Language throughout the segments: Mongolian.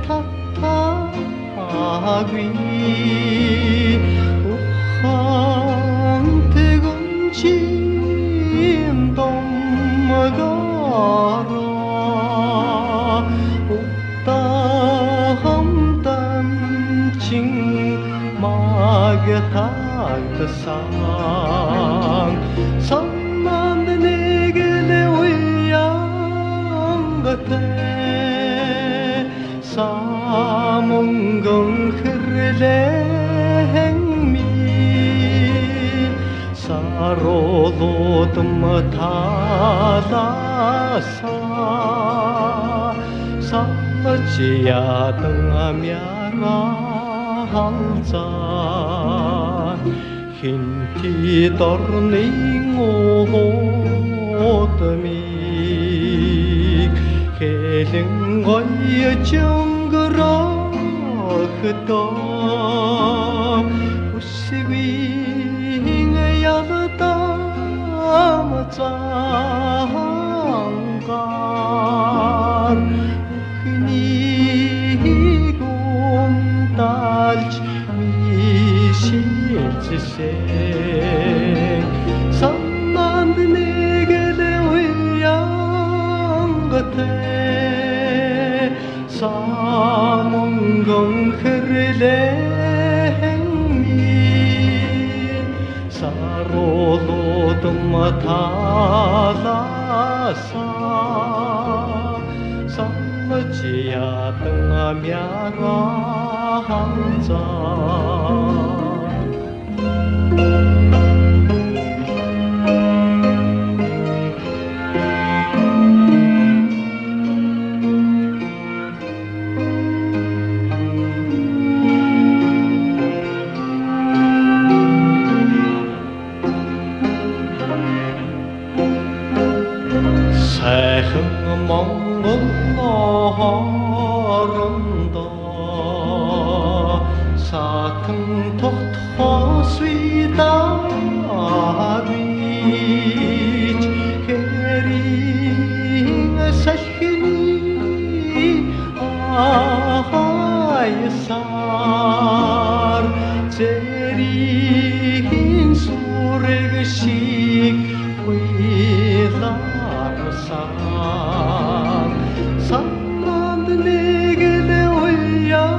thagwi ухаан тэгэн чим домгороо утаамдан чин магтагтсан самманд нэгэл уянгатэ самунгон хэрлэхми саролотм таласа самчиядан амяра халза хинти дорнын отмиг хэлэн гоёж өнгөрөхдөө үсвийн ялдам цаангар ухнийг унталж мишилцсэн самманд нэгэл уянгатэ самунгон хэрлэхми саролотм таласа самчиядан амяра халза сайхан Монгол хоорондоо саатан тогтхоосгүй давж хэрийн салхины ахаясаар зэрийн сүрэг шиг самманд нэгэл уянгатэ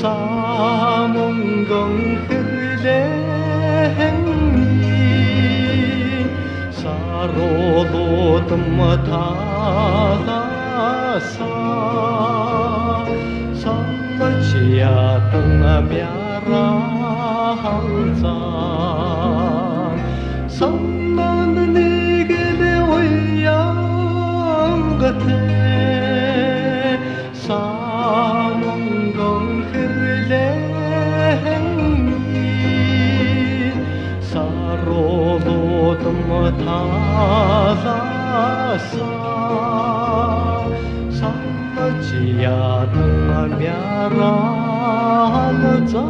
самунгон хэрлэхми саролотм таласа самчиядан амяра халза самманд нэгэл уянгатэ самунгон хэрлэхми саролотм таласа самчиядан амяра халза